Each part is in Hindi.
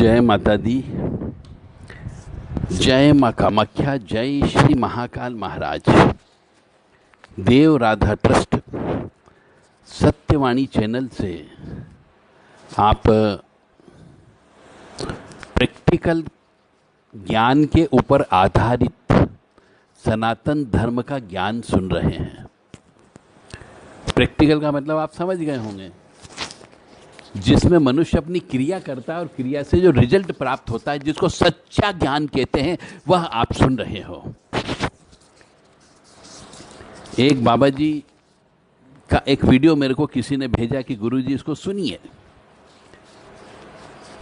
जय माता दी, जय माँ कामाख्या, जय श्री महाकाल महाराज। देव राधा ट्रस्ट सत्यवाणी चैनल से आप प्रैक्टिकल ज्ञान के ऊपर आधारित सनातन धर्म का ज्ञान सुन रहे हैं। प्रैक्टिकल का मतलब आप समझ गए होंगे, जिसमें मनुष्य अपनी क्रिया करता है और क्रिया से जो रिजल्ट प्राप्त होता है, जिसको सच्चा ज्ञान कहते हैं, वह आप सुन रहे हो। एक बाबा जी का एक वीडियो मेरे को किसी ने भेजा कि गुरुजी इसको सुनिए।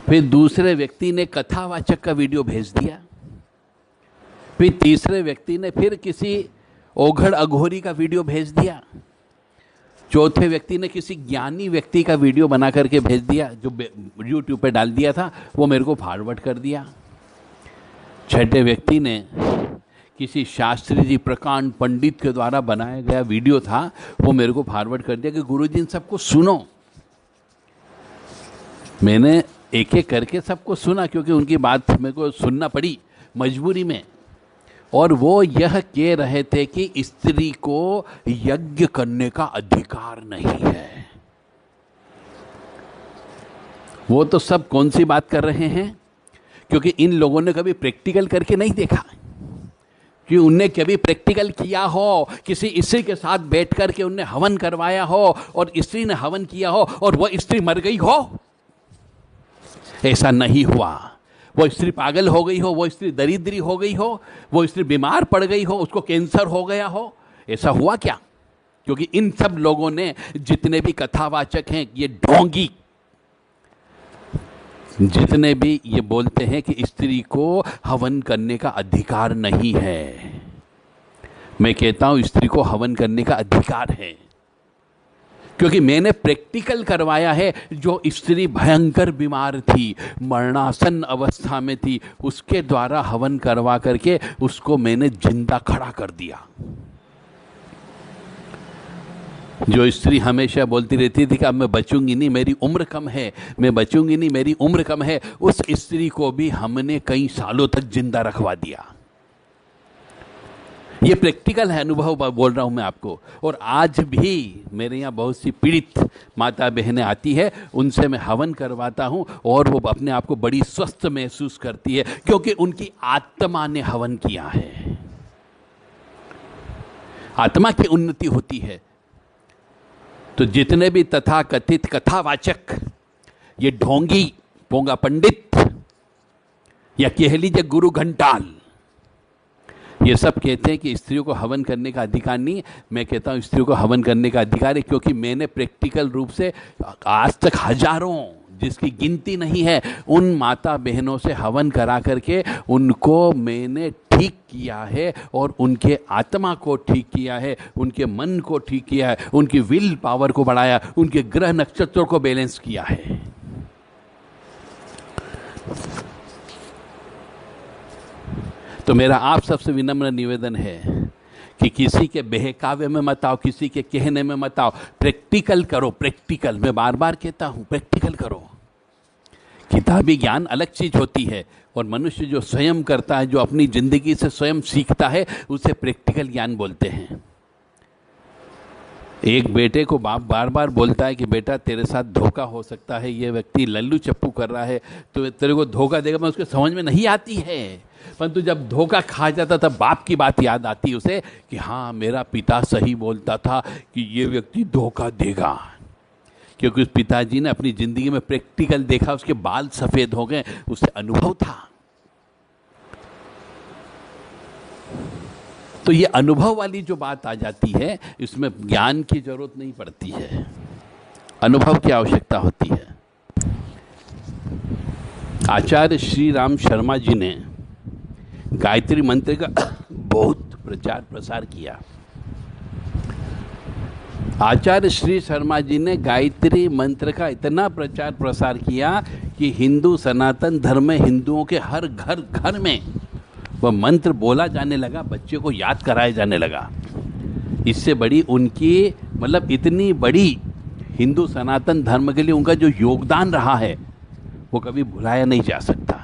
फिर दूसरे व्यक्ति ने कथावाचक का वीडियो भेज दिया। फिर तीसरे व्यक्ति ने फिर किसी ओघड़ अघोरी का वीडियो भेज दिया। चौथे व्यक्ति ने किसी ज्ञानी व्यक्ति का वीडियो बना करके भेज दिया, जो यूट्यूब पे डाल दिया था, वो मेरे को फॉरवर्ड कर दिया। छठे व्यक्ति ने किसी शास्त्री जी प्रकांड पंडित के द्वारा बनाया गया वीडियो था, वो मेरे को फॉरवर्ड कर दिया कि गुरुजी इन सबको सुनो। मैंने एक एक करके सबको सुना, क्योंकि उनकी बात मेरे को सुनना पड़ी मजबूरी में। और वो यह कह रहे थे कि स्त्री को यज्ञ करने का अधिकार नहीं है। वो तो सब कौन सी बात कर रहे हैं, क्योंकि इन लोगों ने कभी प्रैक्टिकल करके नहीं देखा कि उनने कभी प्रैक्टिकल किया हो, किसी स्त्री के साथ बैठ कर के उनने हवन करवाया हो और स्त्री ने हवन किया हो और वह स्त्री मर गई हो। ऐसा नहीं हुआ। वो स्त्री पागल हो गई हो, वो स्त्री दरिद्री हो गई हो, वो स्त्री बीमार पड़ गई हो, उसको कैंसर हो गया हो, ऐसा हुआ क्या? क्योंकि इन सब लोगों ने, जितने भी कथावाचक हैं, ये ढोंगी, जितने भी ये बोलते हैं कि स्त्री को हवन करने का अधिकार नहीं है, मैं कहता हूं स्त्री को हवन करने का अधिकार है। क्योंकि मैंने प्रैक्टिकल करवाया है। जो स्त्री भयंकर बीमार थी, मरणासन अवस्था में थी, उसके द्वारा हवन करवा करके उसको मैंने जिंदा खड़ा कर दिया। जो स्त्री हमेशा बोलती रहती थी कि अब मैं बचूंगी नहीं, मेरी उम्र कम है, मैं बचूंगी नहीं, मेरी उम्र कम है, उस स्त्री को भी हमने कई सालों तक जिंदा रखवा दिया। ये प्रैक्टिकल है, अनुभव बोल रहा हूं मैं आपको। और आज भी मेरे यहाँ बहुत सी पीड़ित माता बहनें आती है, उनसे मैं हवन करवाता हूं और वो अपने आप को बड़ी स्वस्थ महसूस करती है, क्योंकि उनकी आत्मा ने हवन किया है। आत्मा की उन्नति होती है। तो जितने भी तथाकथित कथावाचक, ये ढोंगी पोंगा पंडित या कह लीजिए गुरु घंटाल, ये सब कहते हैं कि स्त्रियों को हवन करने का अधिकार नहीं। मैं कहता हूँ स्त्रियों को हवन करने का अधिकार है, क्योंकि मैंने प्रैक्टिकल रूप से आज तक हजारों, जिसकी गिनती नहीं है, उन माता बहनों से हवन करा करके उनको मैंने ठीक किया है और उनके आत्मा को ठीक किया है, उनके मन को ठीक किया है, उनकी विल पावर को बढ़ाया, उनके ग्रह नक्षत्रों को बैलेंस किया है। तो मेरा आप सबसे विनम्र निवेदन है कि किसी के बहकावे में मत आओ, किसी के कहने में मत आओ। प्रैक्टिकल करो, प्रैक्टिकल। मैं बार बार कहता हूं, प्रैक्टिकल करो। किताबी ज्ञान अलग चीज होती है, और मनुष्य जो स्वयं करता है, जो अपनी जिंदगी से स्वयं सीखता है, उसे प्रैक्टिकल ज्ञान बोलते हैं। एक बेटे को बाप बार बार बोलता है कि बेटा तेरे साथ धोखा हो सकता है, ये व्यक्ति लल्लू चप्पू कर रहा है, तो तेरे को धोखा देगा। मैं उसके समझ में नहीं आती है, परंतु जब धोखा खा जाता तब बाप की बात याद आती उसे कि हाँ, मेरा पिता सही बोलता था कि ये व्यक्ति धोखा देगा। क्योंकि उस पिताजी ने अपनी जिंदगी में प्रैक्टिकल देखा, उसके बाल सफेद हो गए, उसे अनुभव था। तो ये अनुभव वाली जो बात आ जाती है, इसमें ज्ञान की जरूरत नहीं पड़ती है, अनुभव की आवश्यकता होती है। आचार्य श्री राम शर्मा जी ने गायत्री मंत्र का बहुत प्रचार प्रसार किया। आचार्य श्री शर्मा जी ने गायत्री मंत्र का इतना प्रचार प्रसार किया कि हिंदू सनातन धर्म में हिंदुओं के हर घर घर में वह मंत्र बोला जाने लगा, बच्चे को याद कराया जाने लगा। इससे बड़ी उनकी, मतलब इतनी बड़ी हिंदू सनातन धर्म के लिए उनका जो योगदान रहा है, वो कभी भुलाया नहीं जा सकता।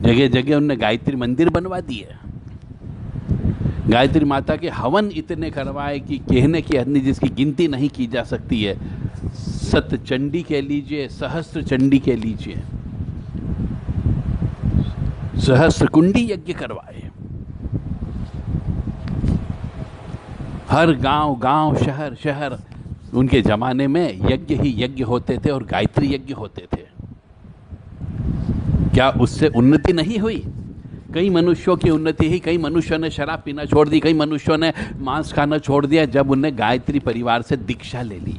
जगह जगह उन्होंने गायत्री मंदिर बनवा दिए, गायत्री माता के हवन इतने करवाए कि कहने की हद नहीं, जिसकी गिनती नहीं की जा सकती है। सत चंडी कह लीजिए, सहस्त्र चंडी कह लीजिए, सहस्त्र कुंडी यज्ञ करवाए। हर गांव गांव, शहर शहर, उनके जमाने में यज्ञ ही यज्ञ होते थे और गायत्री यज्ञ होते थे। क्या उससे उन्नति नहीं हुई? कई मनुष्यों की उन्नति हुई। कई मनुष्यों ने शराब पीना छोड़ दी, कई मनुष्यों ने मांस खाना छोड़ दिया जब उनने गायत्री परिवार से दीक्षा ले ली।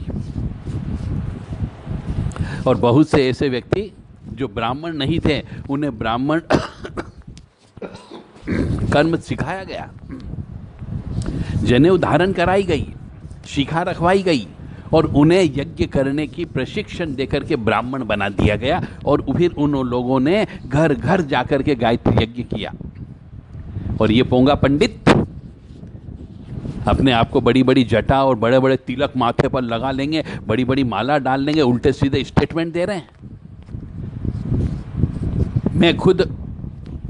और बहुत से ऐसे व्यक्ति जो ब्राह्मण नहीं थे, उन्हें ब्राह्मण कर्म सिखाया गया, जनेऊ धारण कराई गई, शिखा रखवाई गई और उन्हें यज्ञ करने की प्रशिक्षण देकर के ब्राह्मण बना दिया गया। और फिर उन लोगों ने घर घर जाकर के गायत्री यज्ञ किया। और ये पोंगा पंडित अपने आप को बड़ी बड़ी जटा और बड़े बड़े तिलक माथे पर लगा लेंगे, बड़ी बड़ी माला डाल लेंगे, उल्टे सीधे स्टेटमेंट दे रहे हैं। मैं खुद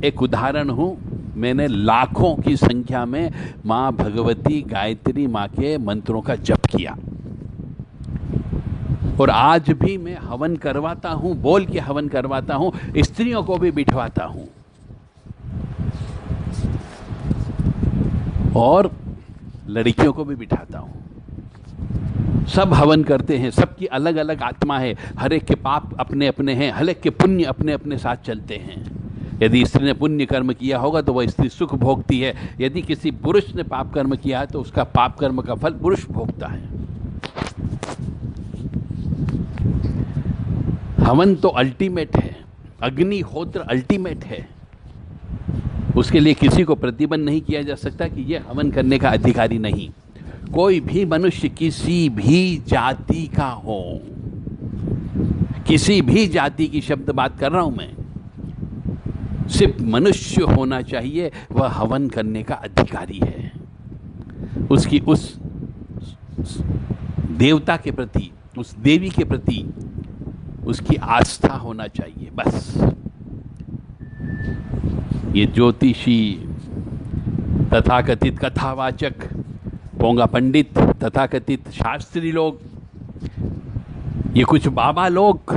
एक उदाहरण हूं। मैंने लाखों की संख्या में मां भगवती गायत्री मां के मंत्रों का जप किया और आज भी मैं हवन करवाता हूं, बोल के हवन करवाता हूं, स्त्रियों को भी बिठवाता हूं और लड़कियों को भी बिठाता हूं। सब हवन करते हैं, सबकी अलग अलग आत्मा है, हर एक के पाप अपने अपने हैं, हर एक के पुण्य अपने अपने साथ चलते हैं। यदि स्त्री ने पुण्य कर्म किया होगा तो वह स्त्री सुख भोगती है, यदि किसी पुरुष ने पाप कर्म किया है तो उसका पाप कर्म का फल पुरुष भोगता है। हवन तो अल्टीमेट है, अग्निहोत्र अल्टीमेट है। उसके लिए किसी को प्रतिबंध नहीं किया जा सकता कि यह हवन करने का अधिकारी नहीं। कोई भी मनुष्य किसी भी जाति का हो, किसी भी जाति की शब्द बात कर रहा हूं मैं, सिर्फ मनुष्य होना चाहिए, वह हवन करने का अधिकारी है। उसकी उस देवता के प्रति, उस देवी के प्रति उसकी आस्था होना चाहिए, बस। ये ज्योतिषी, तथाकथित कथावाचक, पोंगा पंडित, तथाकथित शास्त्री लोग, ये कुछ बाबा लोग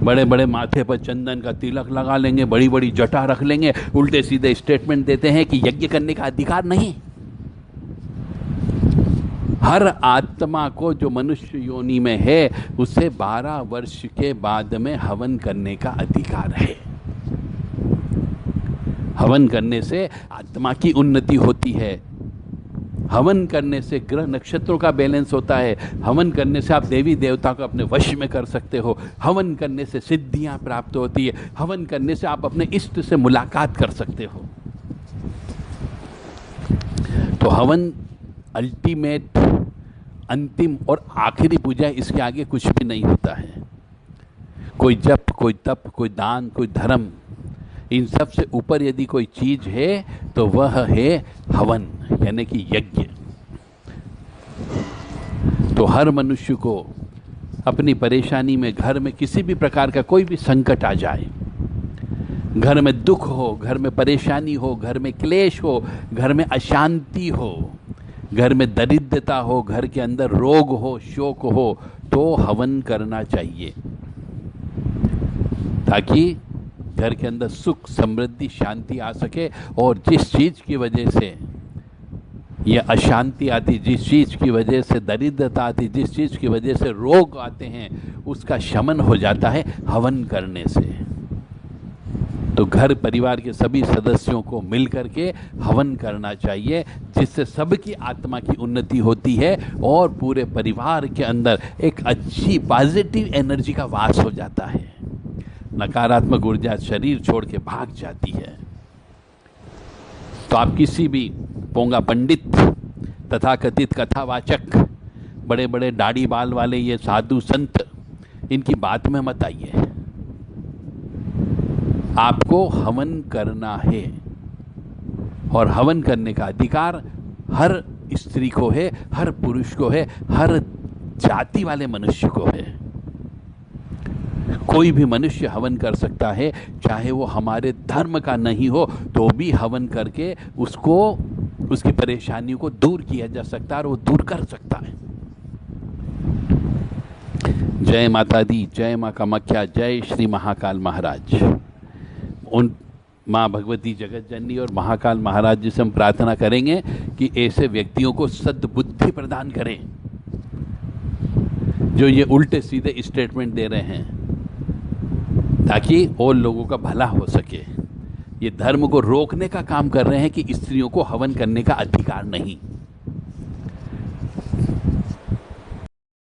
बड़े बड़े माथे पर चंदन का तिलक लगा लेंगे, बड़ी बड़ी जटा रख लेंगे, उल्टे सीधे स्टेटमेंट देते हैं कि यज्ञ करने का अधिकार नहीं। हर आत्मा को जो मनुष्य योनि में है उसे 12 वर्ष के बाद में हवन करने का अधिकार है। हवन करने से आत्मा की उन्नति होती है, हवन करने से ग्रह नक्षत्रों का बैलेंस होता है, हवन करने से आप देवी देवता को अपने वश में कर सकते हो, हवन करने से सिद्धियां प्राप्त होती है, हवन करने से आप अपने इष्ट से मुलाकात कर सकते हो। तो हवन अल्टीमेट, अंतिम और आखिरी पूजा, इसके आगे कुछ भी नहीं होता है। कोई जप, कोई तप, कोई दान, कोई धर्म, इन सब से ऊपर यदि कोई चीज है तो वह है हवन, यानी कि यज्ञ। तो हर मनुष्य को अपनी परेशानी में, घर में किसी भी प्रकार का कोई भी संकट आ जाए, घर में दुख हो, घर में परेशानी हो, घर में क्लेश हो, घर में अशांति हो, घर में दरिद्रता हो, घर के अंदर रोग हो, शोक हो, तो हवन करना चाहिए, ताकि घर के अंदर सुख, समृद्धि, शांति आ सके। और जिस चीज की वजह से ये अशांति आती, जिस चीज की वजह से दरिद्रता आती, जिस चीज की वजह से रोग आते हैं, उसका शमन हो जाता है हवन करने से। तो घर परिवार के सभी सदस्यों को मिलकर के हवन करना चाहिए, जिससे सबकी आत्मा की उन्नति होती है और पूरे परिवार के अंदर एक अच्छी पॉजिटिव एनर्जी का वास हो जाता है, नकारात्मक ऊर्जा शरीर छोड़ के भाग जाती है। तो आप किसी भी पोंगा पंडित, तथाकथित कथावाचक, बड़े बड़े दाढ़ी बाल वाले ये साधु संत, इनकी बात में मत आइए। आपको हवन करना है और हवन करने का अधिकार हर स्त्री को है, हर पुरुष को है, हर जाति वाले मनुष्य को है। कोई भी मनुष्य हवन कर सकता है, चाहे वो हमारे धर्म का नहीं हो तो भी हवन करके उसको, उसकी परेशानियों को दूर किया जा सकता है और वो दूर कर सकता है। जय माता दी, जय माँ कामाख्या, जय श्री महाकाल महाराज। उन माँ भगवती जगत जननी और महाकाल महाराज जी से हम प्रार्थना करेंगे कि ऐसे व्यक्तियों को सद्बुद्धि प्रदान करें जो ये उल्टे सीधे स्टेटमेंट दे रहे हैं, ताकि और लोगों का भला हो सके। ये धर्म को रोकने का काम कर रहे हैं कि स्त्रियों को हवन करने का अधिकार नहीं।